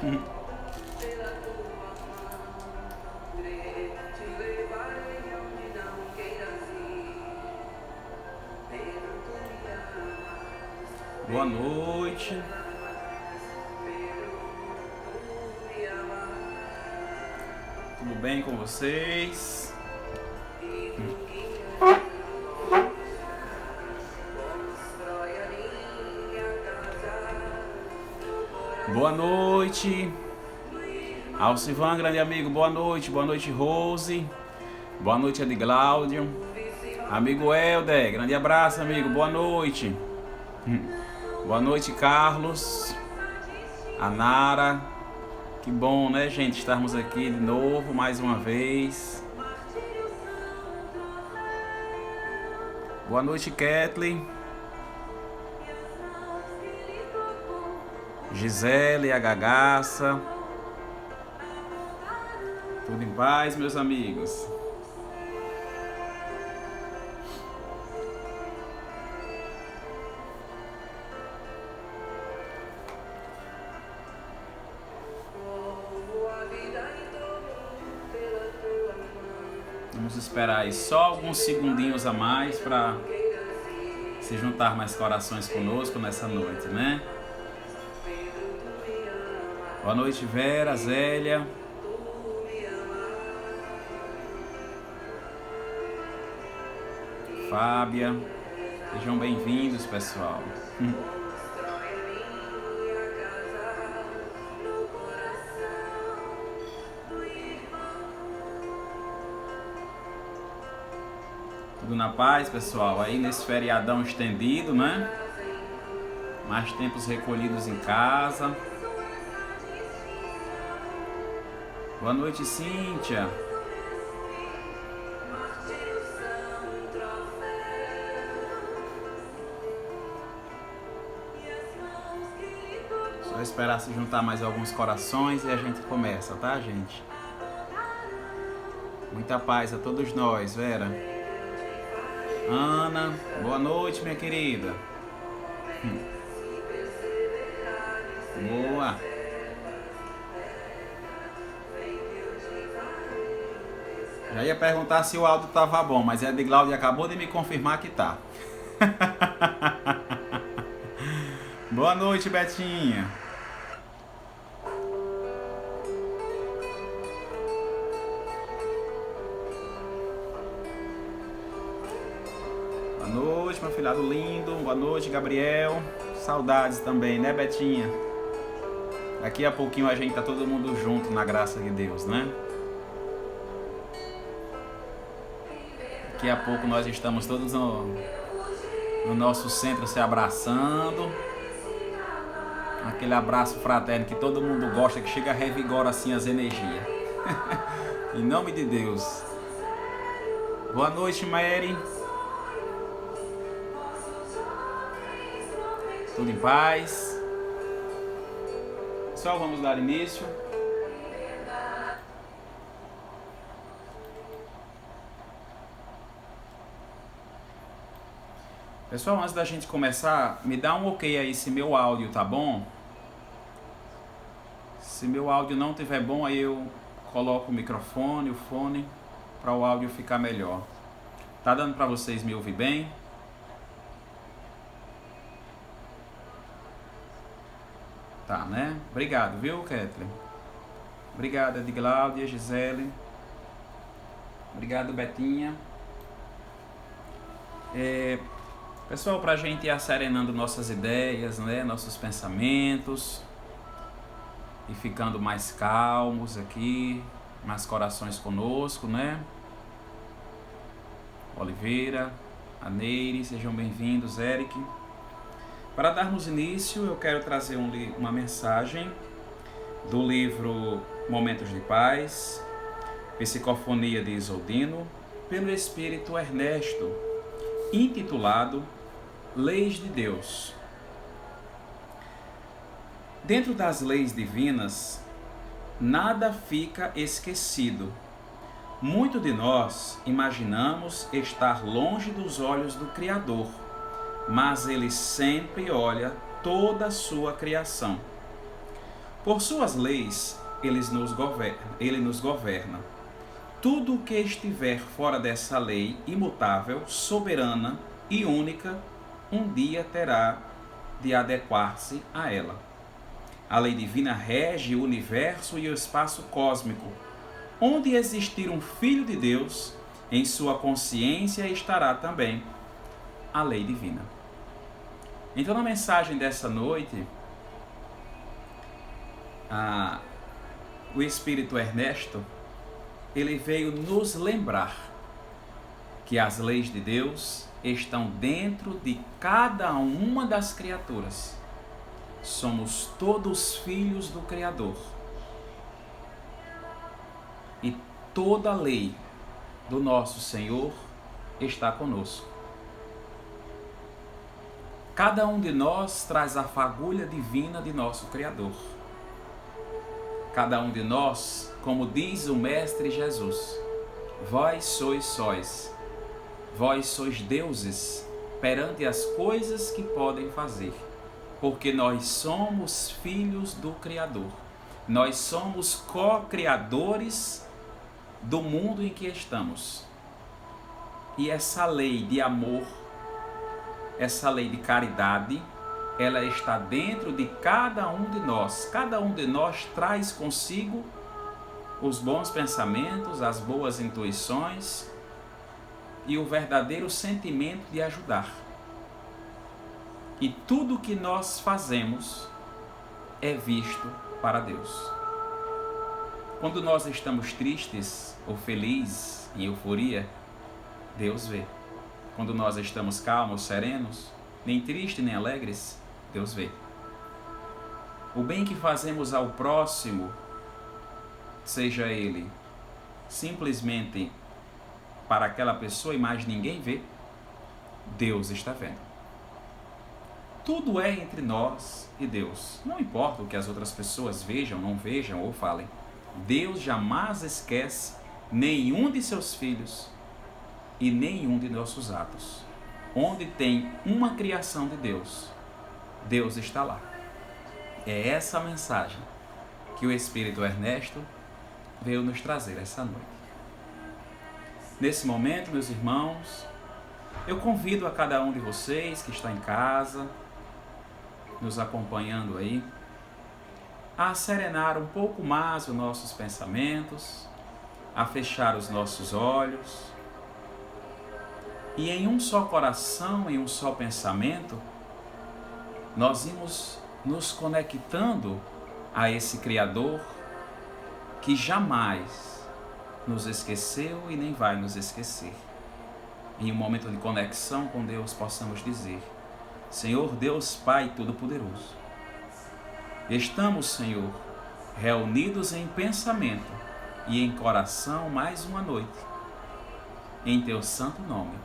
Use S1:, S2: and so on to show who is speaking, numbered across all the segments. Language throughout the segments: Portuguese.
S1: Boa noite. Tudo bem com vocês? Boa noite. Alcivan, grande amigo, boa noite. Boa noite, Rose. Boa noite, Edgláudio. Amigo Helder, grande abraço, amigo. Boa noite. Boa noite, Carlos. A Nara. Que bom, né, gente, estarmos aqui de novo, mais uma vez. Boa noite, Kathleen. Gisele, a Gagaça. Tudo em paz, meus amigos? Vamos esperar aí só alguns segundinhos a mais para se juntar mais corações conosco nessa noite, né? Boa noite, Vera, Zélia. Fábia. Sejam bem-vindos, pessoal. Tudo na paz, pessoal? Aí nesse feriadão estendido, né? Mais tempos recolhidos em casa. Boa noite, Cíntia. Só esperar se juntar mais alguns corações e a gente começa, tá, gente? Muita paz a todos nós, Vera. Ana, boa noite, minha querida. Boa. Já ia perguntar se o áudio tava bom, mas a Edgláudia acabou de me confirmar que tá. Boa noite, Betinha. Boa noite, meu filhado lindo. Boa noite, Gabriel. Saudades também, né, Betinha? Daqui a pouquinho a gente tá todo mundo junto na graça de Deus, né? Daqui a pouco nós estamos todos no nosso centro se abraçando. Aquele abraço fraterno que todo mundo gosta, que chega a revigora assim as energias. Em nome de Deus. Boa noite, Mary. Tudo em paz. Pessoal, vamos dar início. Pessoal, antes da gente começar, me dá um ok aí se meu áudio tá bom. Se meu áudio não estiver bom, aí eu coloco o microfone, o fone, para o áudio ficar melhor. Tá dando para vocês me ouvir bem? Tá, né? Obrigado, viu, Kathleen? Obrigado, Edgláudia, Gisele. Obrigado, Betinha. Pessoal, para a gente ir asserenando nossas ideias, né, nossos pensamentos e ficando mais calmos aqui, mais corações conosco, né? Oliveira, a Neire, sejam bem-vindos, Eric. Para darmos início, eu quero trazer uma mensagem do livro Momentos de Paz, Psicofonia de Isoldino, pelo Espírito Ernesto, intitulado Leis de Deus. Dentro das leis divinas, nada fica esquecido. Muito de nós imaginamos estar longe dos olhos do Criador, mas Ele sempre olha toda a sua criação. Por suas leis, ele nos governa. Tudo o que estiver fora dessa lei imutável, soberana e única, um dia terá de adequar-se a ela. A lei divina rege o universo e o espaço cósmico. Onde existir um Filho de Deus, em sua consciência estará também a lei divina. Então, na mensagem dessa noite, o Espírito Ernesto, ele veio nos lembrar que as leis de Deus estão dentro de cada uma das criaturas. Somos todos filhos do Criador. E toda a lei do nosso Senhor está conosco. Cada um de nós traz a fagulha divina de nosso Criador. Cada um de nós, como diz o Mestre Jesus, vós sois sóis, vós sois deuses perante as coisas que podem fazer, porque nós somos filhos do Criador. Nós somos co-criadores do mundo em que estamos. E essa lei de amor, essa lei de caridade, ela está dentro de cada um de nós. Cada um de nós traz consigo os bons pensamentos, as boas intuições e o verdadeiro sentimento de ajudar. E tudo que nós fazemos é visto para Deus. Quando nós estamos tristes ou felizes, em euforia, Deus vê. Quando nós estamos calmos, serenos, nem tristes nem alegres, Deus vê. O bem que fazemos ao próximo, seja ele simplesmente para aquela pessoa e mais ninguém vê, Deus está vendo. Tudo é entre nós e Deus. Não importa o que as outras pessoas vejam, não vejam ou falem. Deus jamais esquece nenhum de seus filhos e nenhum de nossos atos. Onde tem uma criação de Deus, Deus está lá. É essa a mensagem que o Espírito Ernesto veio nos trazer essa noite. Nesse momento, meus irmãos, eu convido a cada um de vocês que está em casa, nos acompanhando aí, a serenar um pouco mais os nossos pensamentos, a fechar os nossos olhos e em um só coração, em um só pensamento, nós vamos nos conectando a esse Criador que jamais nos esqueceu e nem vai nos esquecer. Em um momento de conexão com Deus, possamos dizer: Senhor Deus Pai Todo-Poderoso, estamos, Senhor, reunidos em pensamento e em coração mais uma noite, em Teu santo nome,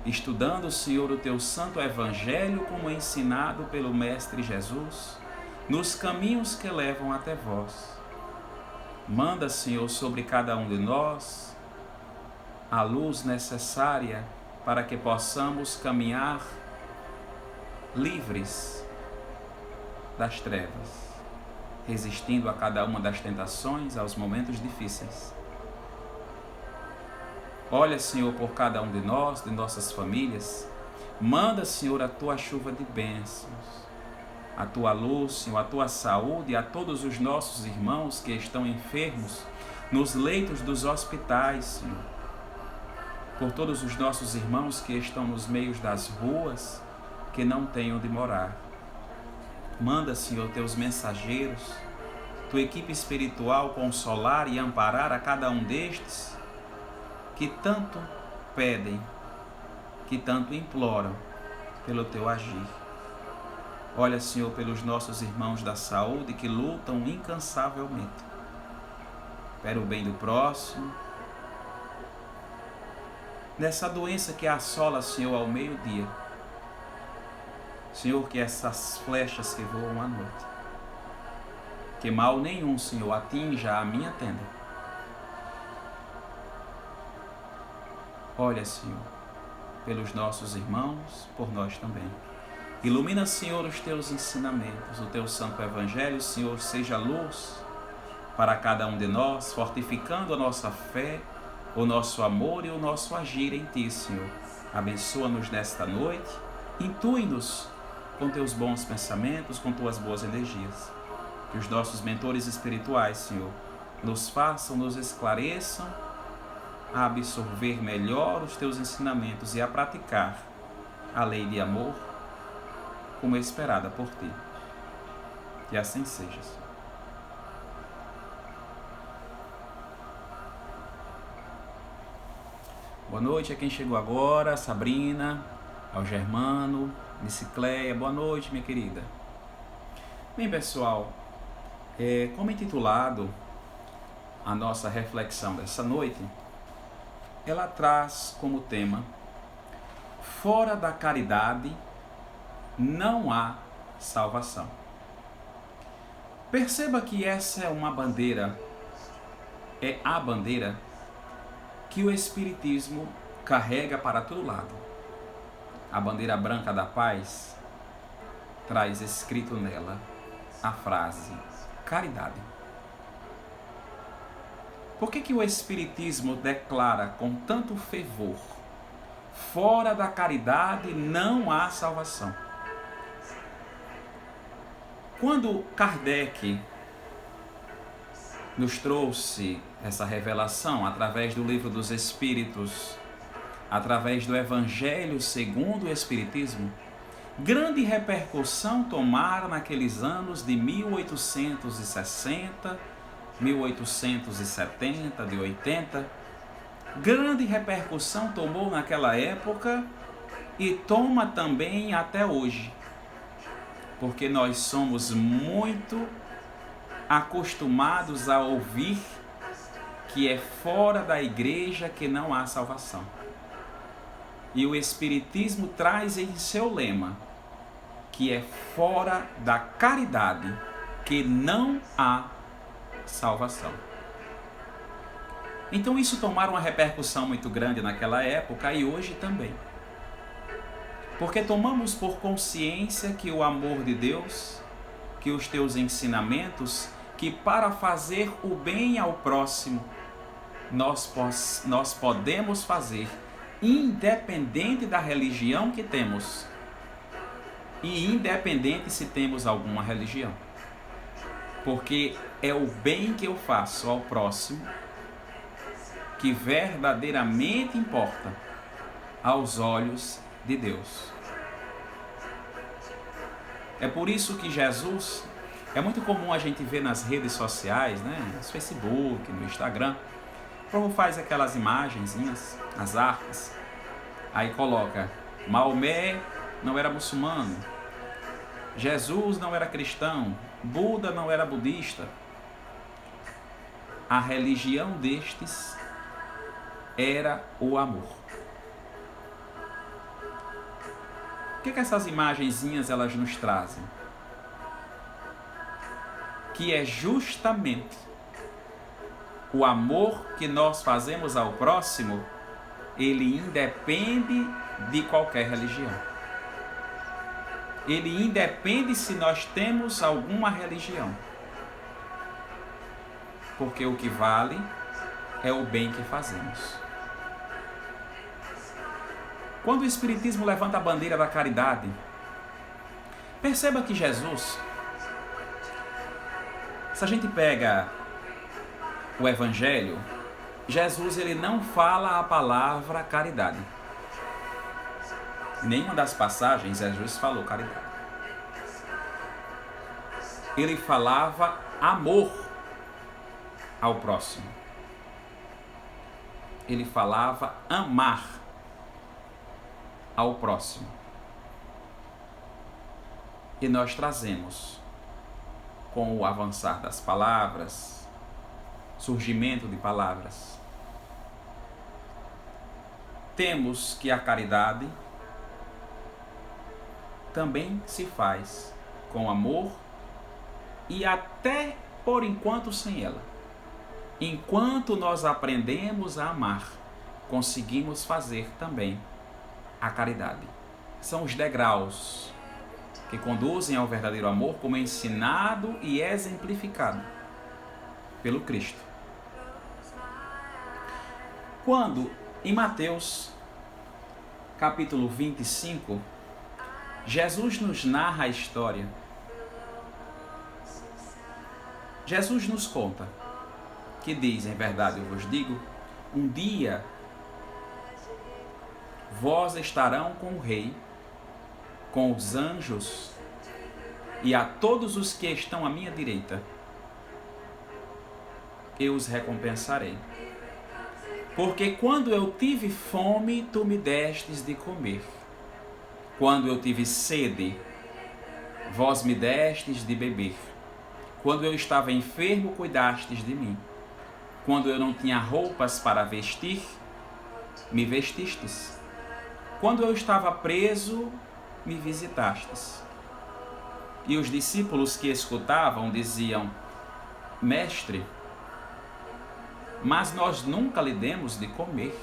S1: estudando, Senhor, o Teu santo Evangelho como ensinado pelo Mestre Jesus, nos caminhos que levam até Vós. Manda, Senhor, sobre cada um de nós a luz necessária para que possamos caminhar livres das trevas, resistindo a cada uma das tentações, aos momentos difíceis. Olha, Senhor, por cada um de nós, de nossas famílias. Manda, Senhor, a Tua chuva de bênçãos, a Tua luz, Senhor, a Tua saúde a todos os nossos irmãos que estão enfermos nos leitos dos hospitais, Senhor. Por todos os nossos irmãos que estão nos meios das ruas, que não têm onde morar. Manda, Senhor, Teus mensageiros, Tua equipe espiritual consolar e amparar a cada um destes que tanto pedem, que tanto imploram pelo Teu agir. Olha, Senhor, pelos nossos irmãos da saúde que lutam incansavelmente para o bem do próximo, nessa doença que assola, Senhor, ao meio-dia. Senhor, que essas flechas que voam à noite, que mal nenhum, Senhor, atinja a minha tenda. Olha, Senhor, pelos nossos irmãos, por nós também. Ilumina, Senhor, os teus ensinamentos, o teu santo evangelho, Senhor, seja luz para cada um de nós, fortificando a nossa fé, o nosso amor e o nosso agir em ti, Senhor. Abençoa-nos nesta noite, intui-nos com teus bons pensamentos, com tuas boas energias. Que os nossos mentores espirituais, Senhor, nos façam, nos esclareçam a absorver melhor os teus ensinamentos e a praticar a lei de amor como esperada por ti. Que assim seja, Senhor. Boa noite a quem chegou agora, Sabrina, ao Germano, Bicicleia. Boa noite, minha querida. Bem, pessoal, como intitulado a nossa reflexão dessa noite, ela traz como tema: fora da caridade não há salvação. Perceba que essa é uma bandeira, é a bandeira que o Espiritismo carrega para todo lado. A bandeira branca da paz traz escrito nela a frase caridade. Por que o Espiritismo declara com tanto fervor: fora da caridade não há salvação? Quando Kardec nos trouxe essa revelação através do Livro dos Espíritos, através do Evangelho segundo o Espiritismo, grande repercussão tomaram naqueles anos de 1860, 1870, de 80. Grande repercussão tomou naquela época e toma também até hoje, porque nós somos muito acostumados a ouvir que é fora da igreja que não há salvação. E o Espiritismo traz em seu lema que é fora da caridade que não há salvação. Então isso tomaram uma repercussão muito grande naquela época e hoje também. Porque tomamos por consciência que o amor de Deus, que os teus ensinamentos, que para fazer o bem ao próximo, nós podemos fazer, independente da religião que temos, e independente se temos alguma religião. Porque é o bem que eu faço ao próximo que verdadeiramente importa aos olhos de Deus. É por isso que Jesus, é muito comum a gente ver nas redes sociais, né, no Facebook, no Instagram, como faz aquelas imagenzinhas, as artes, aí coloca: Maomé não era muçulmano, Jesus não era cristão, Buda não era budista. A religião destes era o amor. O que essas imagenzinhas elas nos trazem? Que é justamente o amor que nós fazemos ao próximo, ele independe de qualquer religião. Ele independe se nós temos alguma religião. Porque o que vale é o bem que fazemos. Quando o Espiritismo levanta a bandeira da caridade, perceba que Jesus, se a gente pega o Evangelho, Jesus ele não fala a palavra caridade. Em nenhuma das passagens Jesus falou caridade. Ele falava amor ao próximo. Ele falava amar ao próximo. E nós trazemos, com o avançar das palavras, surgimento de palavras, temos que a caridade também se faz com amor e até por enquanto sem ela. Enquanto nós aprendemos a amar, conseguimos fazer também a caridade. São os degraus que conduzem ao verdadeiro amor, como ensinado e exemplificado pelo Cristo. Quando, em Mateus, capítulo 25, Jesus nos narra a história. Jesus nos conta que diz, em verdade eu vos digo, um dia vós estarão com o rei, com os anjos e a todos os que estão à minha direita, eu os recompensarei. Porque quando eu tive fome, tu me destes de comer. Quando eu tive sede, vós me destes de beber. Quando eu estava enfermo, cuidastes de mim. Quando eu não tinha roupas para vestir, me vestistes. Quando eu estava preso, me visitastes. E os discípulos que escutavam diziam: Mestre, mas nós nunca lhe demos de comer.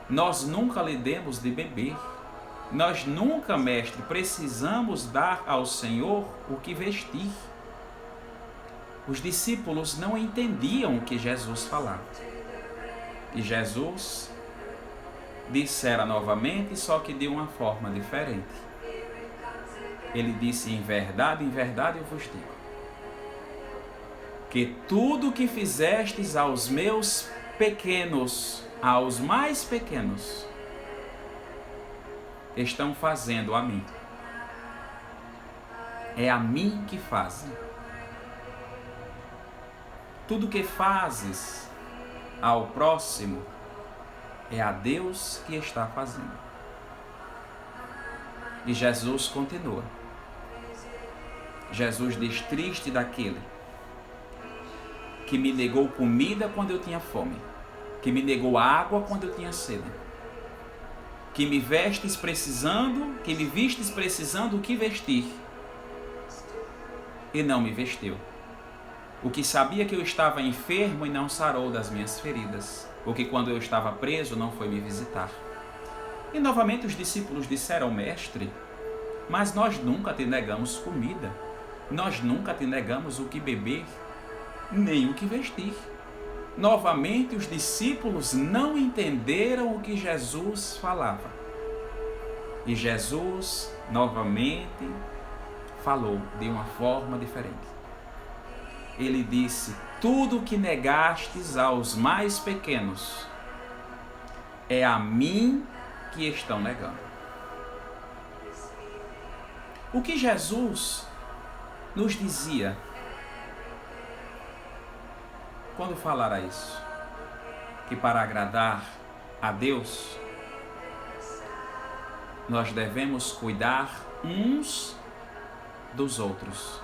S1: Nós nunca lhe demos de beber. Nós nunca, mestre, precisamos dar ao Senhor o que vestir. Os discípulos não entendiam o que Jesus falava. E Jesus dissera novamente, só que de uma forma diferente. Ele disse: em verdade eu vos digo, que tudo o que fizestes aos meus pequenos, aos mais pequenos, estão fazendo a mim. É a mim que fazem. Tudo que fazes ao próximo é a Deus que está fazendo. E Jesus continua. Jesus diz: triste daquele que me negou comida quando eu tinha fome, que me negou água quando eu tinha sede, que me vistes precisando o que vestir, e não me vestiu. O que sabia que eu estava enfermo e não sarou das minhas feridas, o que quando eu estava preso não foi me visitar. E novamente os discípulos disseram: Mestre, mas nós nunca te negamos comida, nós nunca te negamos o que beber, nem o que vestir. Novamente os discípulos não entenderam o que Jesus falava. E Jesus novamente falou de uma forma diferente. Ele disse: tudo que negastes aos mais pequenos, é a mim que estão negando. O que Jesus nos dizia quando falara isso? Que para agradar a Deus, nós devemos cuidar uns dos outros,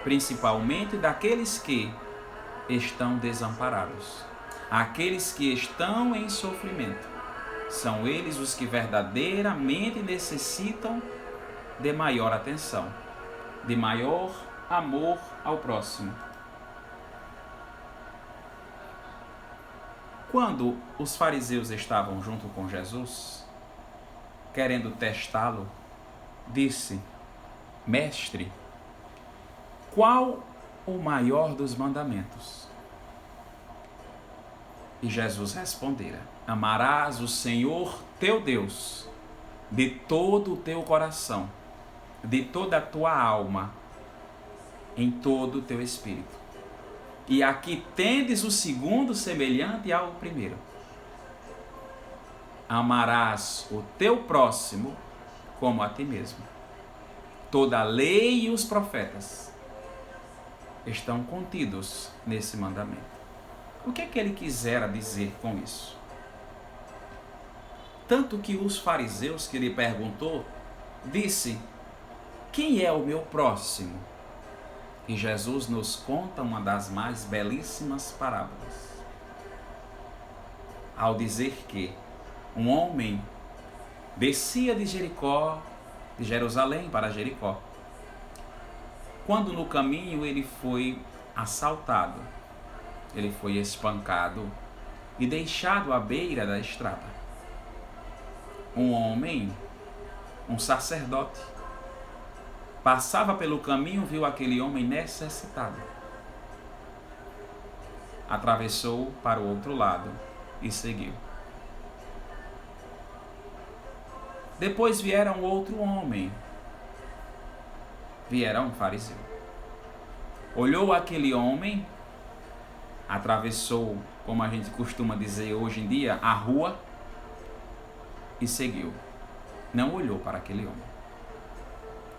S1: principalmente daqueles que estão desamparados, aqueles que estão em sofrimento. São eles os que verdadeiramente necessitam de maior atenção, de maior amor ao próximo. Quando os fariseus estavam junto com Jesus, querendo testá-lo, disse: Mestre, qual o maior dos mandamentos? E Jesus respondera: amarás o Senhor teu Deus de todo o teu coração, de toda a tua alma, em todo o teu espírito. E aqui tendes o segundo semelhante ao primeiro: amarás o teu próximo como a ti mesmo. Toda a lei e os profetas estão contidos nesse mandamento. O que é que ele quisera dizer com isso? Tanto que os fariseus que lhe perguntou, disse: quem é o meu próximo? E Jesus nos conta uma das mais belíssimas parábolas, ao dizer que um homem descia de Jerusalém para Jericó. Quando no caminho ele foi assaltado, ele foi espancado e deixado à beira da estrada. Um homem um sacerdote, passava pelo caminho, viu aquele homem necessitado. Atravessou para o outro lado e seguiu. Depois vieram outro homem, vieram um fariseu. Olhou aquele homem, atravessou, como a gente costuma dizer hoje em dia, a rua e seguiu. Não olhou para aquele homem.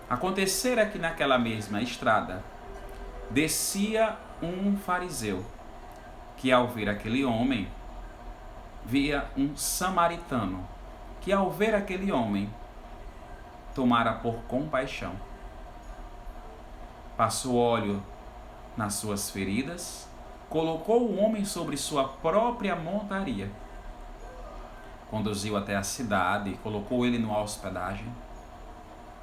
S1: Acontecera que naquela mesma estrada descia um fariseu, que ao ver aquele homem, via um samaritano, que ao ver aquele homem, tomara por compaixão. Passou óleo nas suas feridas, colocou o homem sobre sua própria montaria, conduziu até a cidade, colocou ele numa hospedagem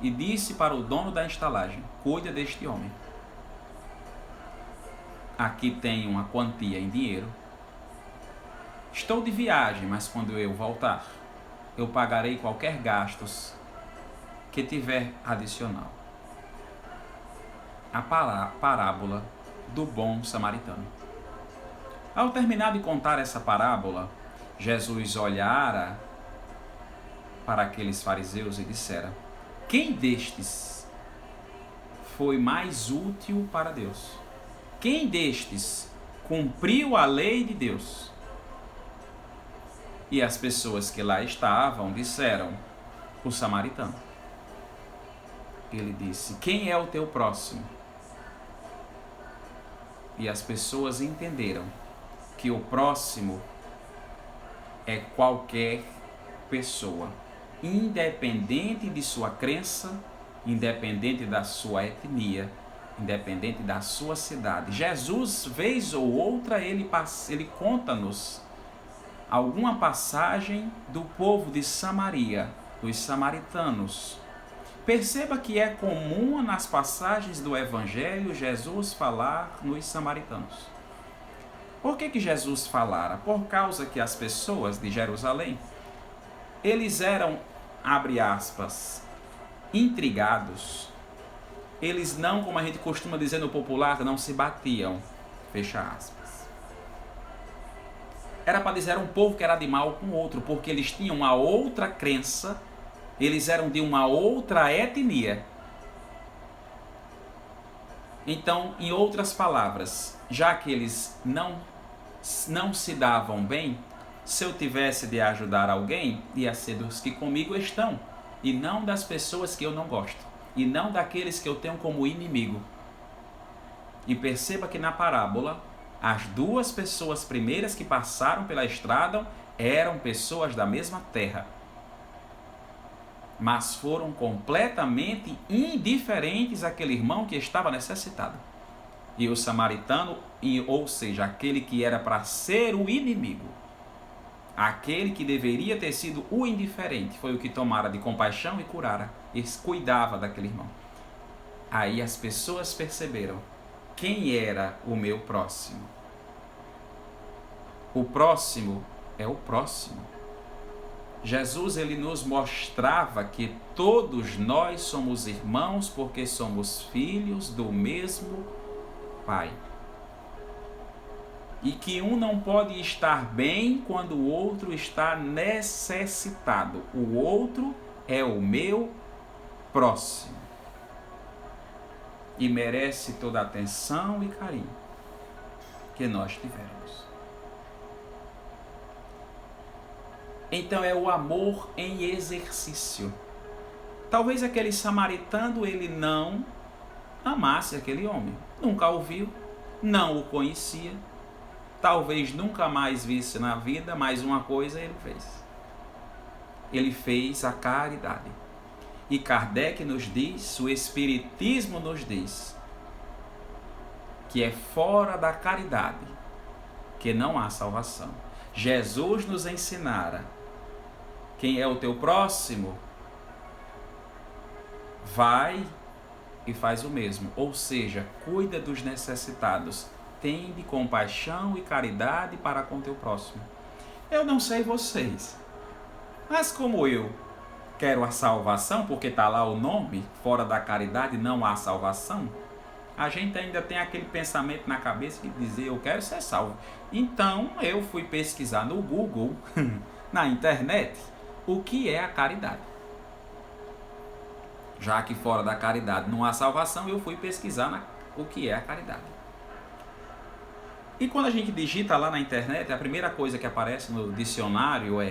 S1: e disse para o dono da estalagem: cuida deste homem. Aqui tem uma quantia em dinheiro. Estou de viagem, mas quando eu voltar, eu pagarei qualquer gastos que tiver adicional. A parábola do bom samaritano. Ao terminar de contar essa parábola, Jesus olhara para aqueles fariseus e dissera: quem destes foi mais útil para Deus? Quem destes cumpriu a lei de Deus? E as pessoas que lá estavam disseram: o samaritano. Ele disse: quem é o teu próximo? E as pessoas entenderam que o próximo é qualquer pessoa, independente de sua crença, independente da sua etnia, independente da sua cidade. Jesus, vez ou outra, ele conta-nos alguma passagem do povo de Samaria, dos samaritanos. Perceba que é comum nas passagens do Evangelho Jesus falar nos samaritanos. Por que Jesus falara? Por causa que as pessoas de Jerusalém, eles eram, abre aspas, intrigados. Eles não, como a gente costuma dizer no popular, não se batiam, fecha aspas. Era para dizer um povo que era de mal com o outro, porque eles tinham uma outra crença, eles eram de uma outra etnia. Então, em outras palavras, já que eles não se davam bem, se eu tivesse de ajudar alguém, ia ser dos que comigo estão, e não das pessoas que eu não gosto, e não daqueles que eu tenho como inimigo. E perceba que na parábola, as duas pessoas primeiras que passaram pela estrada eram pessoas da mesma terra, mas foram completamente indiferentes àquele irmão que estava necessitado. E o samaritano, ou seja, aquele que era para ser o inimigo, aquele que deveria ter sido o indiferente, foi o que tomara de compaixão e curara, e cuidava daquele irmão. Aí as pessoas perceberam quem era o meu próximo. O próximo é o próximo. Jesus, ele nos mostrava que todos nós somos irmãos porque somos filhos do mesmo Pai. E que um não pode estar bem quando o outro está necessitado. O outro é o meu próximo. E merece toda a atenção e carinho que nós tivermos. Então é o amor em exercício. Talvez aquele samaritano, ele não amasse aquele homem. Nunca o viu, não o conhecia. Talvez nunca mais visse na vida, mas uma coisa ele fez. Ele fez a caridade. E Kardec nos diz, o Espiritismo nos diz, que é fora da caridade que não há salvação. Jesus nos ensinara: quem é o teu próximo, vai e faz o mesmo. Ou seja, cuida dos necessitados. Tende compaixão e caridade para com teu próximo. Eu não sei vocês, mas como eu quero a salvação, porque está lá o nome, fora da caridade não há salvação, a gente ainda tem aquele pensamento na cabeça que dizia, eu quero ser salvo. Então eu fui pesquisar no Google, na internet, o que é a caridade. Já que fora da caridade não há salvação, eu fui pesquisar o que é a caridade. E quando a gente digita lá na internet, a primeira coisa que aparece no dicionário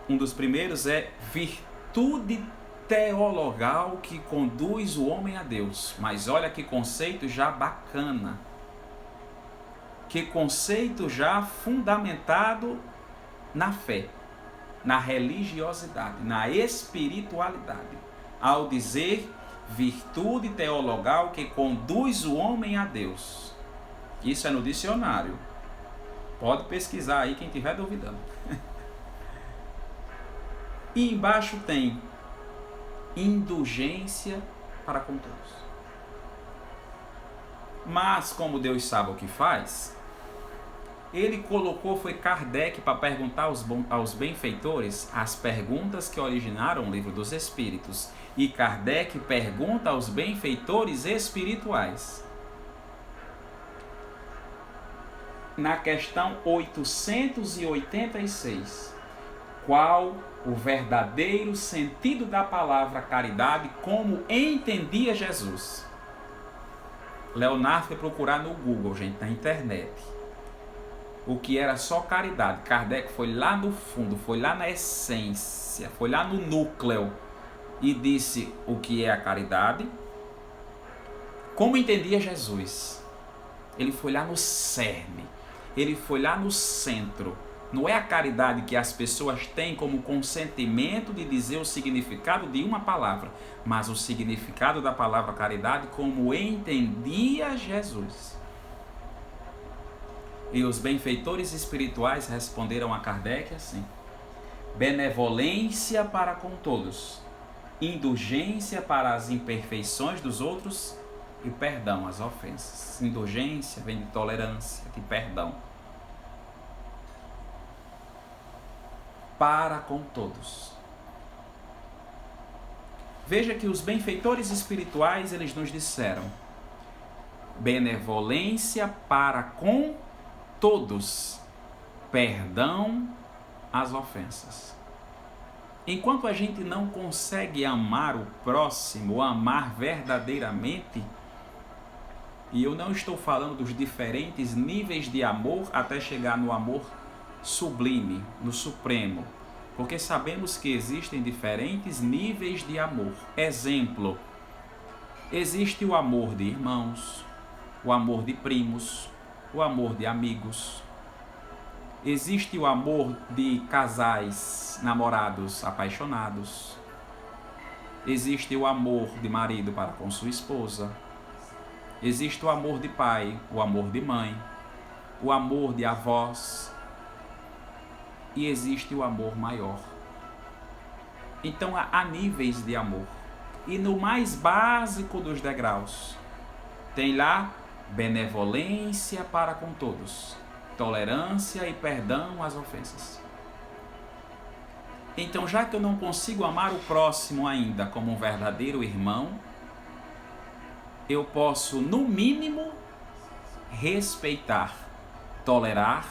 S1: um dos primeiros é virtude teologal que conduz o homem a Deus. Mas olha que conceito já bacana. Que conceito já fundamentado na fé, na religiosidade, na espiritualidade. Ao dizer virtude teologal que conduz o homem a Deus. Isso é no dicionário. Pode pesquisar aí quem estiver duvidando. E embaixo tem indulgência para com todos. Mas como Deus sabe o que faz, ele colocou, foi Kardec, para perguntar aos benfeitores as perguntas que originaram o Livro dos Espíritos. E Kardec pergunta aos benfeitores espirituais. Na questão 886, qual o verdadeiro sentido da palavra caridade como entendia Jesus? Leonardo foi procurar no Google, gente, na internet, o que era só caridade. Kardec foi lá no fundo, foi lá na essência, foi lá no núcleo e disse o que é a caridade, como entendia Jesus. Ele foi lá no cerne, ele foi lá no centro. Não é a caridade que as pessoas têm como consentimento de dizer o significado de uma palavra, mas o significado da palavra caridade como entendia Jesus. E os benfeitores espirituais responderam a Kardec assim: benevolência para com todos, indulgência para as imperfeições dos outros e perdão às ofensas. Indulgência vem de tolerância, de perdão. Para com todos. Veja que os benfeitores espirituais, eles nos disseram benevolência para com todos, perdão às ofensas. Enquanto a gente não consegue amar o próximo, amar verdadeiramente, e eu não estou falando dos diferentes níveis de amor até chegar no amor sublime, no supremo, porque sabemos que existem diferentes níveis de amor. Exemplo, existe o amor de irmãos, o amor de primos, o amor de amigos, existe o amor de casais, namorados, apaixonados, existe o amor de marido para com sua esposa, existe o amor de pai, o amor de mãe, o amor de avós, e existe o amor maior. Então há níveis de amor. E no mais básico dos degraus, tem lá benevolência para com todos, tolerância e perdão às ofensas. Então, já que eu não consigo amar o próximo ainda como um verdadeiro irmão, eu posso, no mínimo, respeitar, tolerar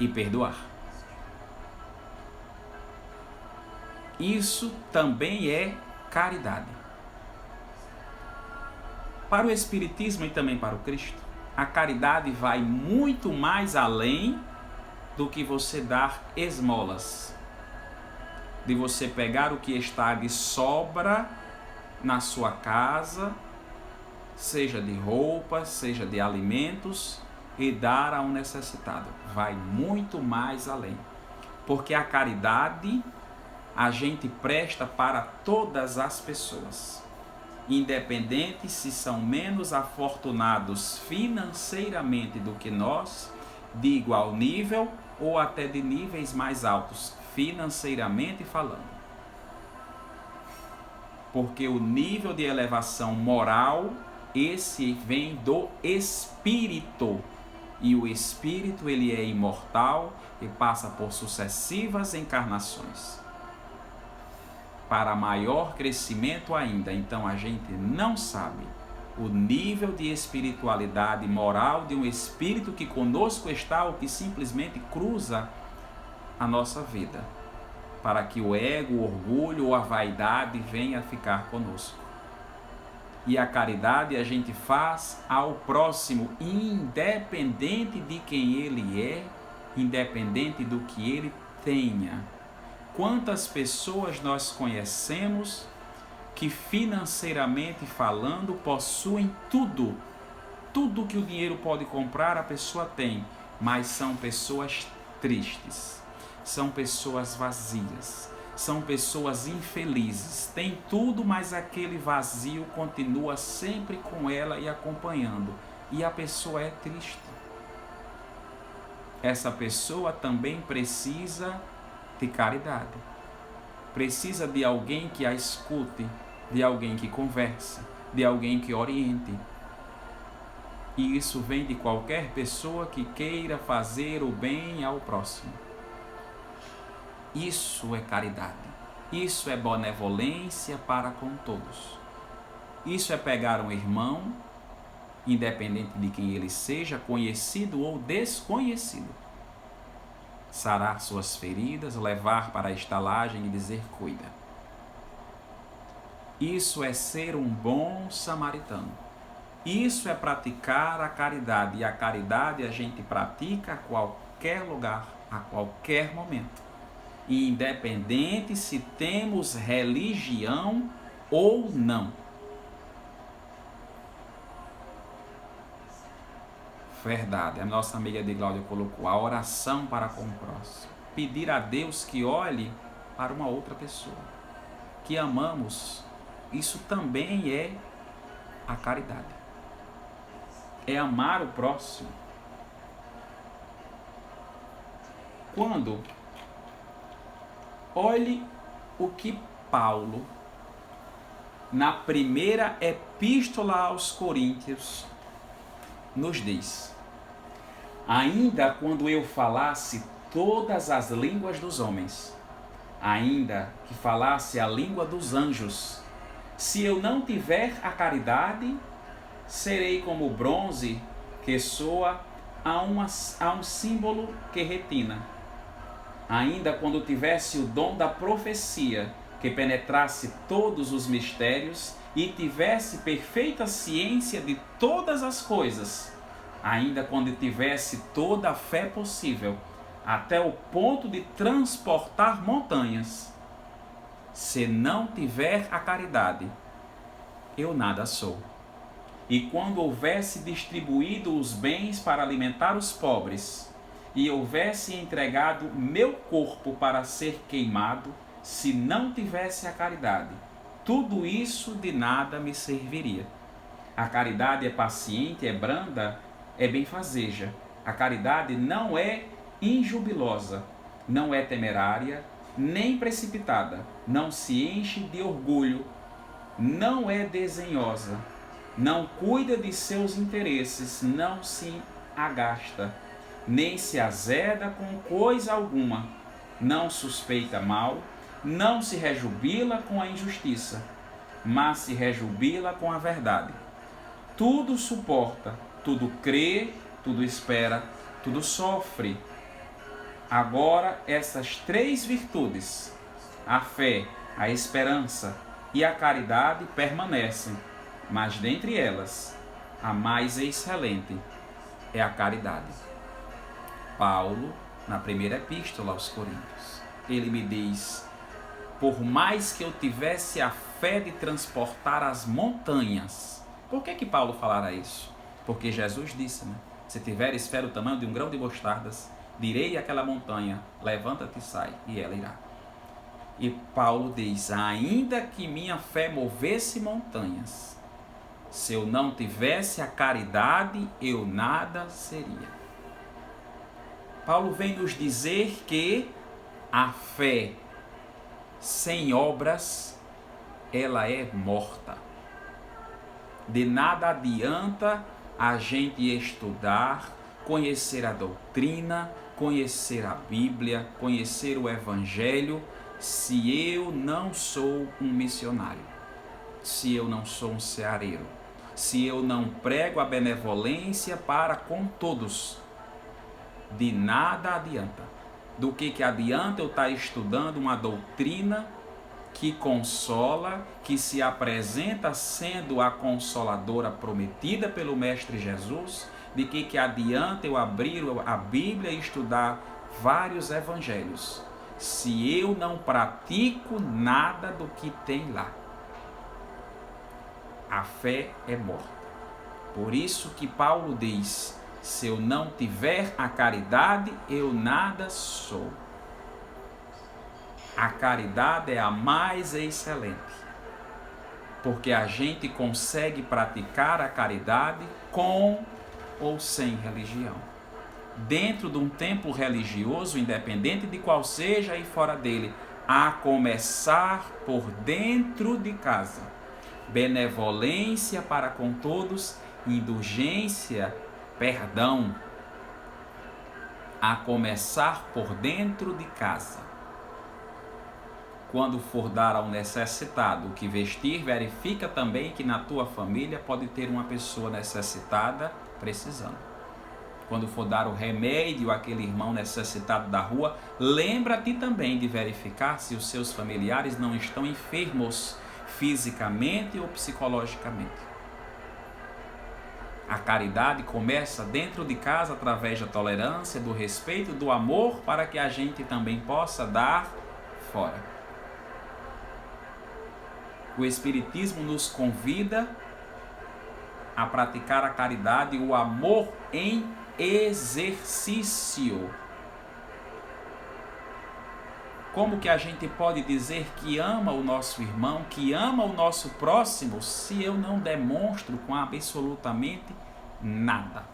S1: e perdoar. Isso também é caridade. Para o Espiritismo e também para o Cristo, a caridade vai muito mais além do que você dar esmolas. De você pegar o que está de sobra na sua casa, seja de roupas, seja de alimentos, e dar a um necessitado. Vai muito mais além. Porque a caridade a gente presta para todas as pessoas, independente se são menos afortunados financeiramente do que nós, de igual nível ou até de níveis mais altos, financeiramente falando. Porque o nível de elevação moral, esse vem do espírito. E o espírito, ele é imortal e passa por sucessivas encarnações. para maior crescimento ainda. Então a gente não sabe o nível de espiritualidade moral de um espírito que conosco está ou que simplesmente cruza a nossa vida, para que o ego, o orgulho ou a vaidade venha a ficar conosco. E a caridade a gente faz ao próximo, independente de quem ele é, independente do que ele tenha. Quantas pessoas nós conhecemos que financeiramente falando possuem tudo, tudo que o dinheiro pode comprar a pessoa tem, mas são pessoas tristes, são pessoas vazias, são pessoas infelizes, tem tudo, mas aquele vazio continua sempre com ela e acompanhando, e a pessoa é triste. Essa pessoa também precisa de caridade, precisa de alguém que a escute, de alguém que converse, de alguém que oriente. E isso vem de qualquer pessoa que queira fazer o bem ao próximo. Isso é caridade, isso é benevolência para com todos. Isso é pegar um irmão, independente de quem ele seja, conhecido ou desconhecido, sarar suas feridas, levar para a estalagem e dizer cuida. Isso é ser um bom samaritano. Isso é praticar a caridade. E a caridade a gente pratica a qualquer lugar, a qualquer momento. Independente se temos religião ou não. Verdade, a nossa amiga de Cláudia colocou a oração para com o próximo. Pedir a Deus que olhe para uma outra pessoa que amamos. Isso também é a caridade. É amar o próximo. Quando olhe o que Paulo, na primeira epístola aos Coríntios, nos diz: ainda quando eu falasse todas as línguas dos homens, ainda que falasse a língua dos anjos, se eu não tiver a caridade, serei como o bronze que soa a um símbolo que retina. Ainda quando tivesse o dom da profecia, que penetrasse todos os mistérios e tivesse perfeita ciência de todas as coisas, ainda quando tivesse toda a fé possível, até o ponto de transportar montanhas, se não tiver a caridade, eu nada sou. E quando houvesse distribuído os bens para alimentar os pobres, e houvesse entregado meu corpo para ser queimado, se não tivesse a caridade, tudo isso de nada me serviria. A caridade é paciente, é branda, é benfazeja. A caridade não é injubilosa, não é temerária, nem precipitada, não se enche de orgulho, não é desdenhosa, não cuida de seus interesses, não se agasta, nem se azeda com coisa alguma, não suspeita mal, não se rejubila com a injustiça, mas se rejubila com a verdade. Tudo suporta, tudo crê, tudo espera, tudo sofre. Agora, essas três virtudes, a fé, a esperança e a caridade, permanecem, mas dentre elas, a mais excelente é a caridade. Paulo, na primeira epístola aos Coríntios, ele me diz: por mais que eu tivesse a fé de transportar as montanhas. Por que Paulo falara isso? Porque Jesus disse, né? Se tiveres fé do tamanho de um grão de mostardas, direi àquela montanha, levanta-te e sai, e ela irá. E Paulo diz: ainda que minha fé movesse montanhas, se eu não tivesse a caridade, eu nada seria. Paulo vem nos dizer que a fé sem obras, ela é morta. De nada adianta a gente estudar, conhecer a doutrina, conhecer a Bíblia, conhecer o Evangelho, se eu não sou um missionário, se eu não sou um ceareiro, se eu não prego a benevolência para com todos? De nada adianta. Do que adianta eu estar estudando uma doutrina que consola, que se apresenta sendo a consoladora prometida pelo Mestre Jesus? De que adianta eu abrir a Bíblia e estudar vários evangelhos, se eu não pratico nada do que tem lá? A fé é morta. Por isso que Paulo diz: se eu não tiver a caridade, eu nada sou. A caridade é a mais excelente, porque a gente consegue praticar a caridade com ou sem religião. Dentro de um templo religioso, independente de qual seja, e fora dele, a começar por dentro de casa. Benevolência para com todos, indulgência, perdão. A começar por dentro de casa. Quando for dar ao necessitado o que vestir, verifica também que na tua família pode ter uma pessoa necessitada precisando. Quando for dar o remédio àquele irmão necessitado da rua, lembra-te também de verificar se os seus familiares não estão enfermos fisicamente ou psicologicamente. A caridade começa dentro de casa através da tolerância, do respeito, do amor, para que a gente também possa dar fora. O Espiritismo nos convida a praticar a caridade e o amor em exercício. Como que a gente pode dizer que ama o nosso irmão, que ama o nosso próximo, se eu não demonstro com absolutamente nada?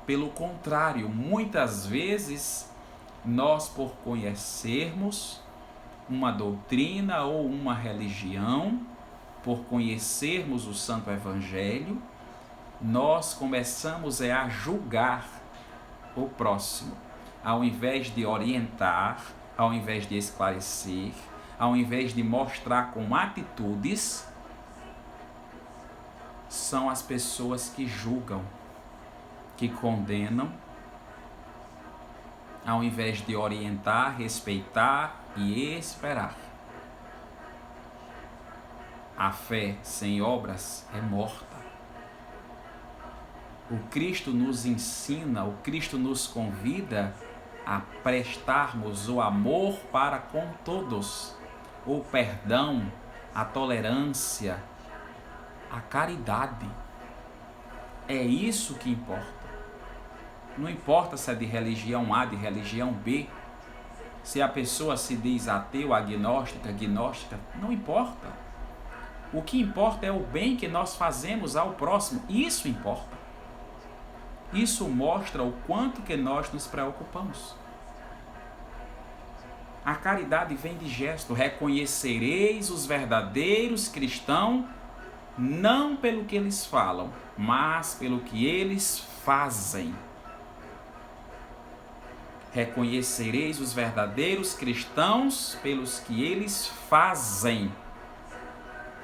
S1: Pelo contrário, muitas vezes nós, por conhecermos uma doutrina ou uma religião, por conhecermos o Santo Evangelho, nós começamos a julgar o próximo, ao invés de orientar, ao invés de esclarecer, ao invés de mostrar com atitudes. São as pessoas que julgam, que condenam, ao invés de orientar, respeitar e esperar. A fé sem obras é morta. O Cristo nos ensina, o Cristo nos convida a prestarmos o amor para com todos, o perdão, a tolerância, a caridade. É isso que importa. Não importa se é de religião A, de religião B, se a pessoa se diz ateu, agnóstica, não importa. O que importa é o bem que nós fazemos ao próximo. Isso importa. Isso mostra o quanto que nós nos preocupamos. A caridade vem de gesto. Reconhecereis os verdadeiros cristãos não pelo que eles falam, mas pelo que eles fazem. Reconhecereis os verdadeiros cristãos pelos que eles fazem.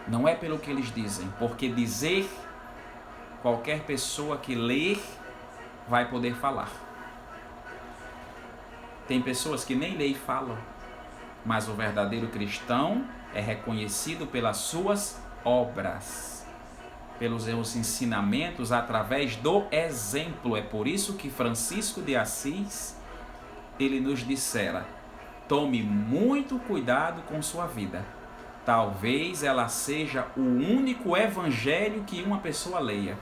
S1: Não é pelo que eles dizem, porque dizer, qualquer pessoa que ler vai poder falar. Tem pessoas que nem leem e falam, mas o verdadeiro cristão é reconhecido pelas suas obras, pelos seus ensinamentos, através do exemplo. É por isso que Francisco de Assis, ele nos dissera: tome muito cuidado com sua vida. Talvez ela seja o único evangelho que uma pessoa leia.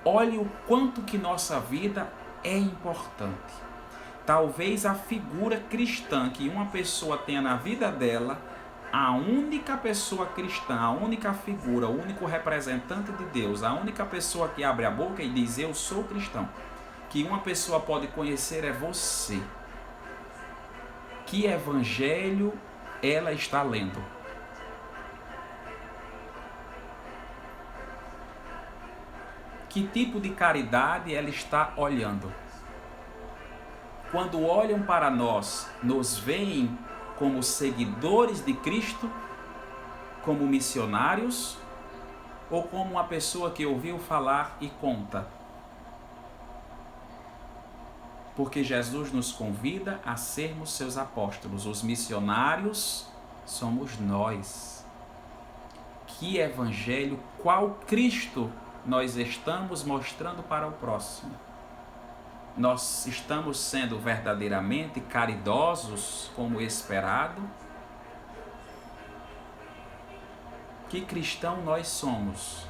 S1: Olhe o quanto que nossa vida é importante. Talvez a figura cristã que uma pessoa tenha na vida dela, a única pessoa cristã, a única figura, o único representante de Deus, a única pessoa que abre a boca e diz eu sou cristão, que uma pessoa pode conhecer é você. Que evangelho ela está lendo? Que tipo de caridade ela está olhando? Quando olham para nós, nos veem como seguidores de Cristo, como missionários, ou como uma pessoa que ouviu falar e conta? Porque Jesus nos convida a sermos seus apóstolos. Os missionários somos nós. Que evangelho, qual Cristo nós estamos mostrando para o próximo? Nós estamos sendo verdadeiramente caridosos como esperado? Que cristão nós somos?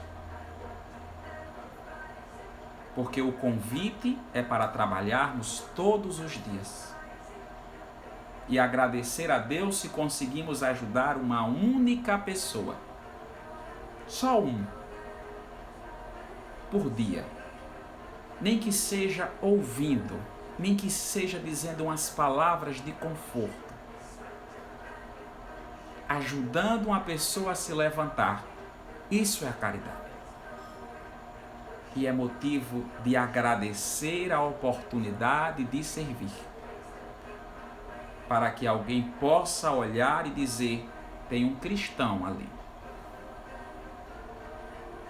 S1: Porque o convite é para trabalharmos todos os dias e agradecer a Deus se conseguimos ajudar uma única pessoa, só um, por dia. Nem que seja ouvindo, nem que seja dizendo umas palavras de conforto, ajudando uma pessoa a se levantar. Isso é a caridade. E é motivo de agradecer a oportunidade de servir, para que alguém possa olhar e dizer: tem um cristão ali.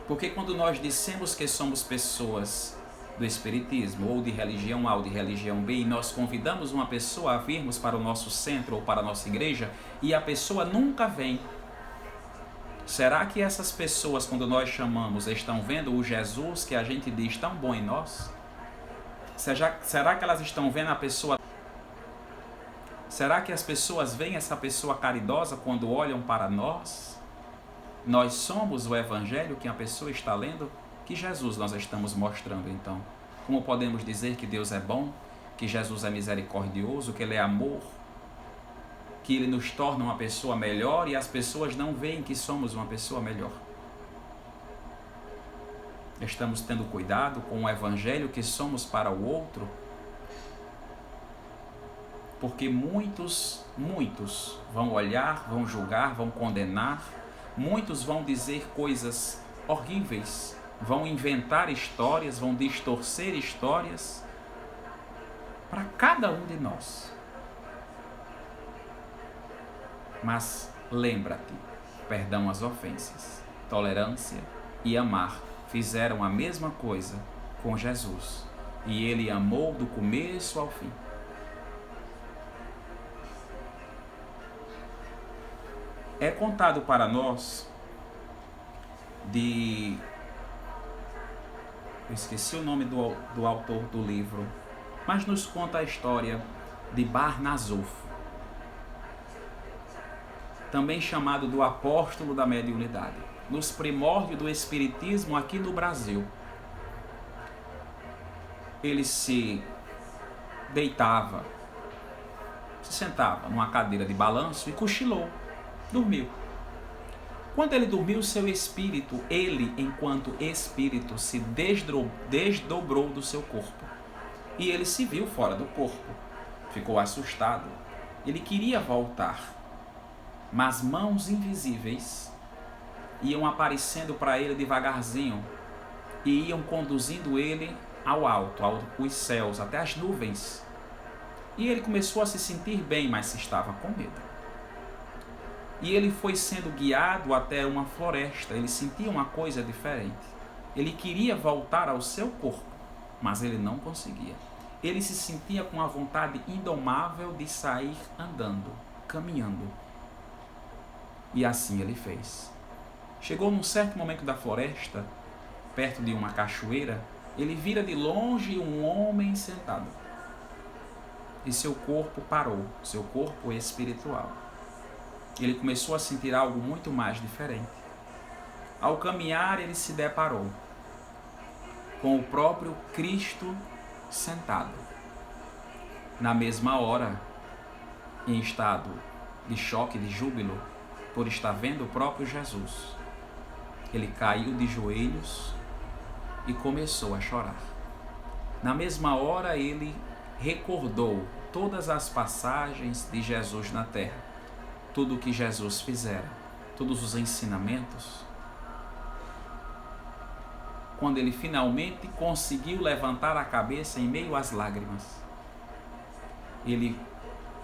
S1: Porque quando nós dissemos que somos pessoas do Espiritismo, ou de religião A ou de religião B, e nós convidamos uma pessoa a virmos para o nosso centro ou para a nossa igreja, e a pessoa nunca vem, será que essas pessoas, quando nós chamamos, estão vendo o Jesus que a gente diz tão bom em nós? Será que elas estão vendo a pessoa? Será que as pessoas veem essa pessoa caridosa quando olham para nós? Nós somos o evangelho que a pessoa está lendo? Que Jesus nós estamos mostrando então? Como podemos dizer que Deus é bom, que Jesus é misericordioso, que Ele é amor, que Ele nos torna uma pessoa melhor e as pessoas não veem que somos uma pessoa melhor? Estamos tendo cuidado com o evangelho que somos para o outro? Porque muitos vão olhar, vão julgar, vão condenar, muitos vão dizer coisas horríveis, vão inventar histórias, vão distorcer histórias para cada um de nós. Mas lembra-te, perdão às ofensas, tolerância e amar fizeram a mesma coisa com Jesus. E Ele amou do começo ao fim. É contado para nós eu esqueci o nome do autor do livro, mas nos conta a história de Barnazuf, também chamado do apóstolo da mediunidade, nos primórdios do espiritismo aqui no Brasil. Ele se deitava, se sentava numa cadeira de balanço e cochilou, dormiu. Quando ele dormiu, seu espírito, ele enquanto espírito, se desdobrou do seu corpo. E ele se viu fora do corpo. Ficou assustado. Ele queria voltar. Mas mãos invisíveis iam aparecendo para ele devagarzinho e iam conduzindo ele ao alto, aos céus, até as nuvens. E ele começou a se sentir bem, mas estava com medo. E ele foi sendo guiado até uma floresta. Ele sentia uma coisa diferente. Ele queria voltar ao seu corpo, mas ele não conseguia. Ele se sentia com a vontade indomável de sair andando, caminhando. E assim ele fez. Chegou num certo momento da floresta, perto de uma cachoeira, ele vira de longe um homem sentado. E seu corpo parou, seu corpo espiritual. Ele começou a sentir algo muito mais diferente. Ao caminhar, ele se deparou com o próprio Cristo sentado. Na mesma hora, em estado de choque, de júbilo, por estar vendo o próprio Jesus, ele caiu de joelhos e começou a chorar. Na mesma hora, ele recordou todas as passagens de Jesus na terra. Tudo o que Jesus fizera, todos os ensinamentos. Quando ele finalmente conseguiu levantar a cabeça em meio às lágrimas, ele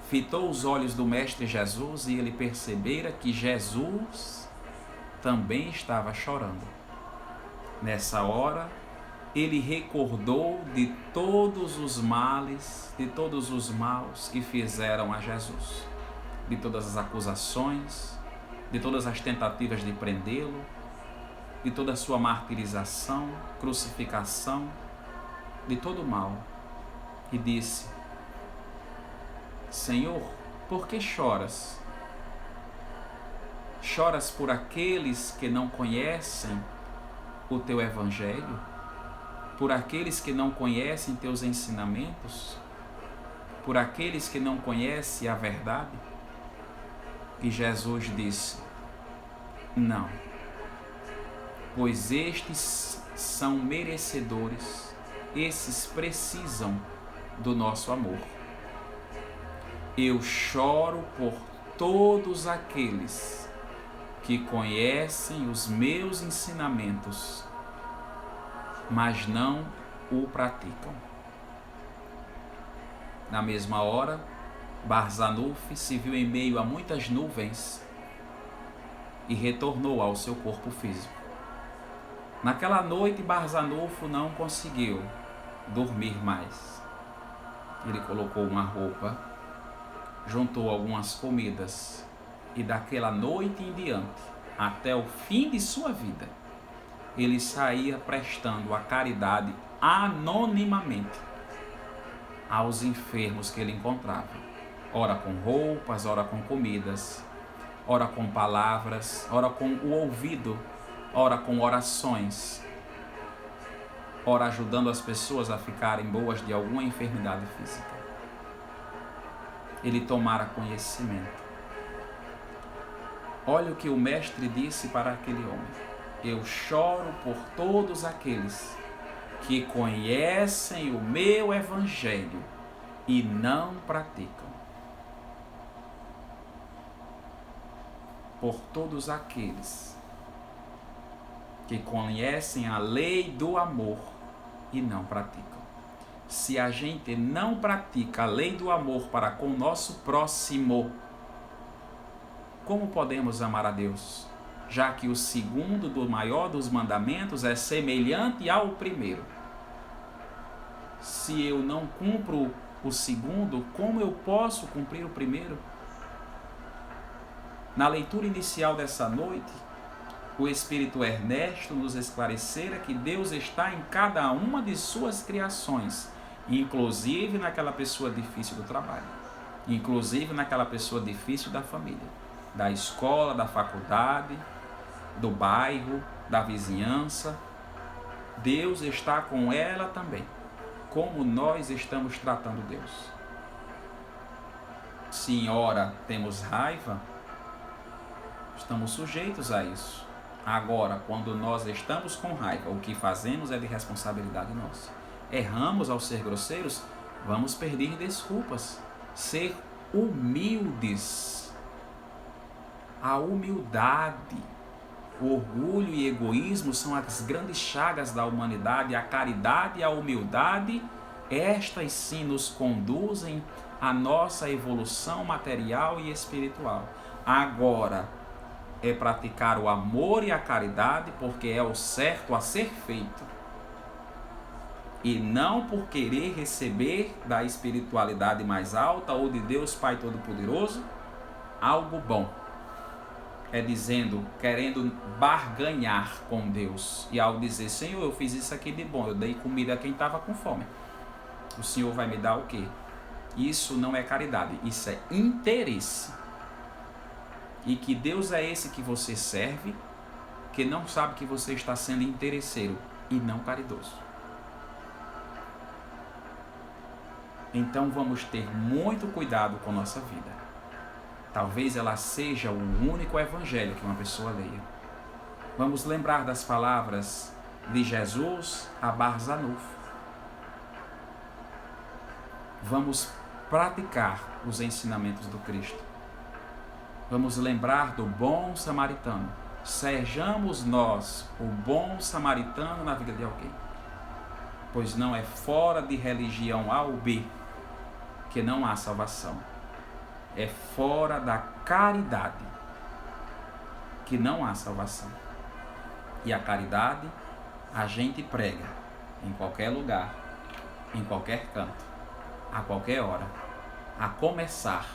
S1: fitou os olhos do Mestre Jesus e ele percebera que Jesus também estava chorando. Nessa hora, ele recordou de todos os males, de todos os maus que fizeram a Jesus, de todas as acusações, de todas as tentativas de prendê-lo, de toda a sua martirização, crucificação, de todo o mal, e disse: Senhor, por que choras? Choras por aqueles que não conhecem o teu evangelho? Por aqueles que não conhecem teus ensinamentos? Por aqueles que não conhecem a verdade? E Jesus disse: não, pois estes são merecedores, esses precisam do nosso amor. Eu choro por todos aqueles que conhecem os meus ensinamentos, mas não o praticam. Na mesma hora, Barzanuf se viu em meio a muitas nuvens e retornou ao seu corpo físico. Naquela noite, Barzanufo não conseguiu dormir mais. Ele colocou uma roupa, juntou algumas comidas e daquela noite em diante, até o fim de sua vida, ele saía prestando a caridade anonimamente aos enfermos que ele encontrava. Ora com roupas, ora com comidas, ora com palavras, ora com o ouvido, ora com orações, ora ajudando as pessoas a ficarem boas de alguma enfermidade física. Ele tomara conhecimento. Olha o que o Mestre disse para aquele homem: eu choro por todos aqueles que conhecem o meu evangelho e não praticam. Por todos aqueles que conhecem a lei do amor e não praticam. Se a gente não pratica a lei do amor para com o nosso próximo, como podemos amar a Deus? Já que o segundo do maior dos mandamentos é semelhante ao primeiro. Se eu não cumpro o segundo, como eu posso cumprir o primeiro? Na leitura inicial dessa noite, o Espírito Ernesto nos esclarecera que Deus está em cada uma de suas criações, inclusive naquela pessoa difícil do trabalho, inclusive naquela pessoa difícil da família, da escola, da faculdade, do bairro, da vizinhança. Deus está com ela também, como nós estamos tratando Deus. Se em hora temos raiva, estamos sujeitos a isso. Agora, quando nós estamos com raiva, o que fazemos é de responsabilidade nossa. Erramos ao ser grosseiros, vamos pedir desculpas. Ser humildes. A humildade, o orgulho e egoísmo são as grandes chagas da humanidade. A caridade e a humildade, estas sim nos conduzem à nossa evolução material e espiritual. Agora, é praticar o amor e a caridade porque é o certo a ser feito, e não por querer receber da espiritualidade mais alta ou de Deus Pai Todo-Poderoso algo bom. É dizendo, querendo barganhar com Deus, e ao dizer: Senhor, eu fiz isso aqui de bom, eu dei comida a quem estava com fome, o Senhor vai me dar o quê? Isso não é caridade, isso é interesse. E que Deus é esse que você serve, que não sabe que você está sendo interesseiro e não caridoso. Então vamos ter muito cuidado com nossa vida. Talvez ela seja o único evangelho que uma pessoa leia. Vamos lembrar das palavras de Jesus a Barzanufo. Vamos praticar os ensinamentos do Cristo. Vamos lembrar do bom samaritano. Sejamos nós o bom samaritano na vida de alguém. Pois não é fora de religião A ou B que não há salvação. É fora da caridade que não há salvação. E a caridade a gente prega em qualquer lugar, em qualquer canto, a qualquer hora, a começar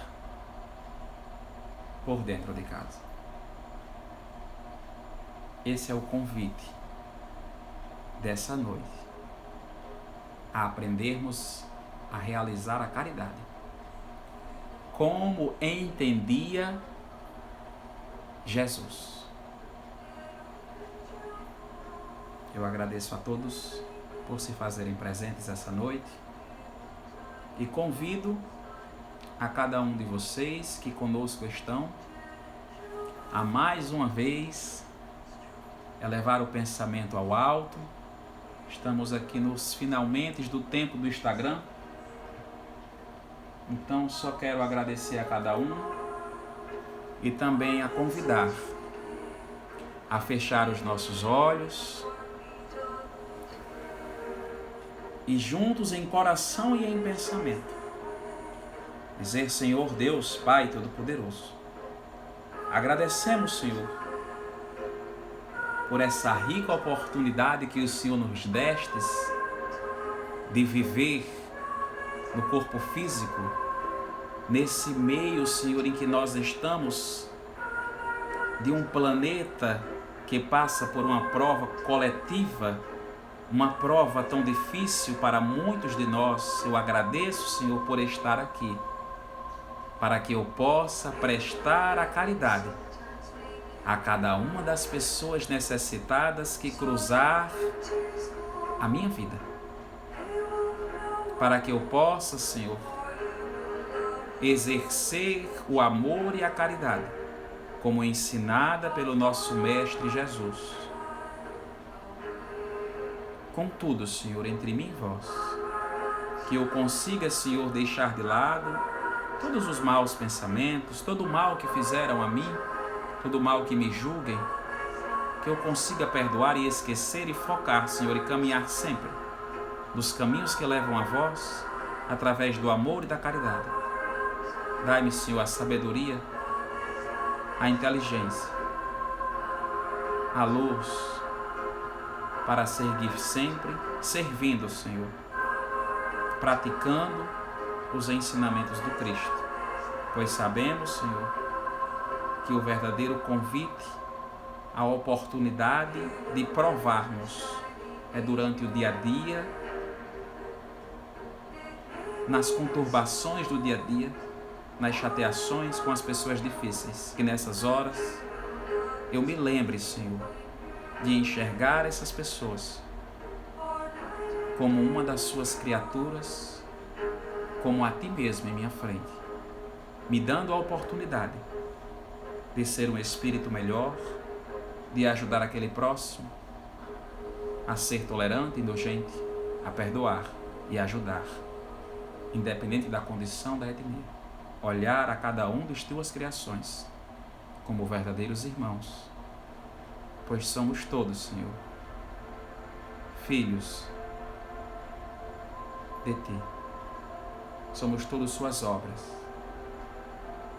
S1: por dentro de casa. Esse é o convite dessa noite, a aprendermos a realizar a caridade, como entendia Jesus. Eu agradeço a todos por se fazerem presentes essa noite e convido a cada um de vocês que conosco estão a mais uma vez elevar o pensamento ao alto. Estamos aqui nos finalmente do tempo do Instagram, então só quero agradecer a cada um e também a convidar a fechar os nossos olhos e juntos em coração e em pensamento dizer: Senhor Deus, Pai Todo-Poderoso, agradecemos, Senhor, por essa rica oportunidade que o Senhor nos destes de viver no corpo físico, nesse meio, Senhor, em que nós estamos, de um planeta que passa por uma prova coletiva, uma prova tão difícil para muitos de nós. Eu agradeço, Senhor, por estar aqui, para que eu possa prestar a caridade a cada uma das pessoas necessitadas que cruzar a minha vida, para que eu possa, Senhor, exercer o amor e a caridade, como ensinada pelo nosso Mestre Jesus. Contudo, Senhor, entre mim e vós, que eu consiga, Senhor, deixar de lado todos os maus pensamentos, todo o mal que fizeram a mim, todo o mal que me julguem, que eu consiga perdoar e esquecer e focar, Senhor, e caminhar sempre nos caminhos que levam a vós, através do amor e da caridade. Dai-me, Senhor, a sabedoria, a inteligência, a luz, para seguir sempre, servindo, Senhor, praticando os ensinamentos do Cristo, pois sabemos, Senhor, que o verdadeiro convite, a oportunidade de provarmos é durante o dia a dia, nas conturbações do dia a dia, nas chateações com as pessoas difíceis. Que nessas horas eu me lembre, Senhor, de enxergar essas pessoas como uma das suas criaturas, como a Ti mesmo em minha frente, me dando a oportunidade de ser um espírito melhor, de ajudar aquele próximo a ser tolerante, indulgente, a perdoar e ajudar, independente da condição da etnia. Olhar a cada um das Tuas criações como verdadeiros irmãos, pois somos todos, Senhor, filhos de Ti. Somos todos Suas obras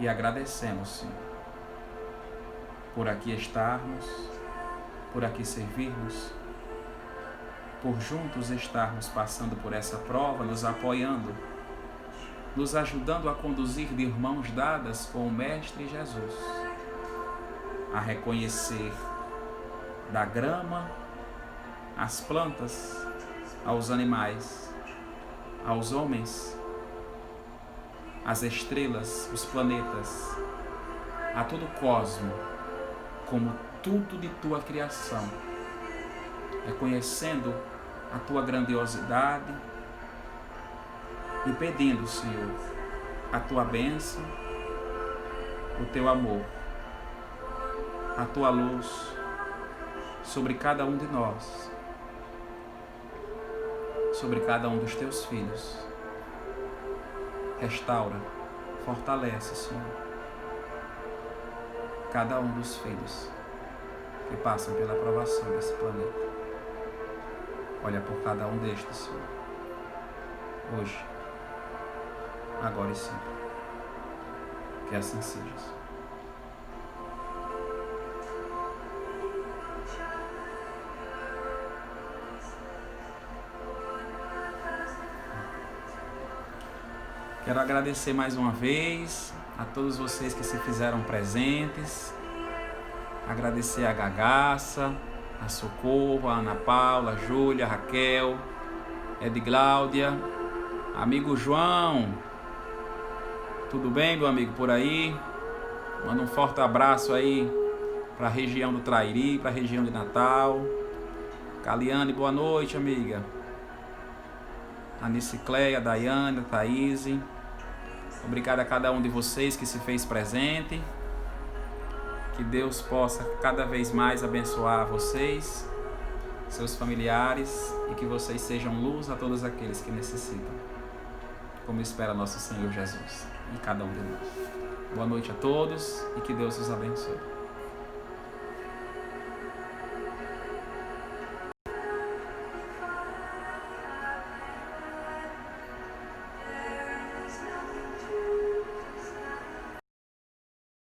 S1: e agradecemos, Senhor, por aqui estarmos, por aqui servirmos, por juntos estarmos passando por essa prova, nos apoiando, nos ajudando a conduzir de mãos dadas com o Mestre Jesus, a reconhecer da grama, às plantas, aos animais, aos homens, às estrelas, os planetas, a todo o cosmo, como tudo de Tua criação, reconhecendo a Tua grandiosidade e pedindo, Senhor, a Tua bênção, o Teu amor, a Tua luz sobre cada um de nós, sobre cada um dos Teus filhos. Restaura, fortalece, Senhor, cada um dos filhos que passam pela provação desse planeta. Olha por cada um destes, Senhor, hoje, agora e sempre. Que assim seja. Quero agradecer mais uma vez a todos vocês que se fizeram presentes. Agradecer a Gagaça, a Socorro, a Ana Paula, a Júlia, a Raquel, Edgláudia, amigo João. Tudo bem, meu amigo, por aí? Manda um forte abraço aí para a região do Trairi, para a região de Natal. Caliane, boa noite, amiga. A Nicicleia, a Daiane, a Thaís. Obrigado a cada um de vocês que se fez presente. Que Deus possa cada vez mais abençoar vocês, seus familiares, e que vocês sejam luz a todos aqueles que necessitam, como espera nosso Senhor Jesus e cada um de nós. Boa noite a todos e que Deus os abençoe.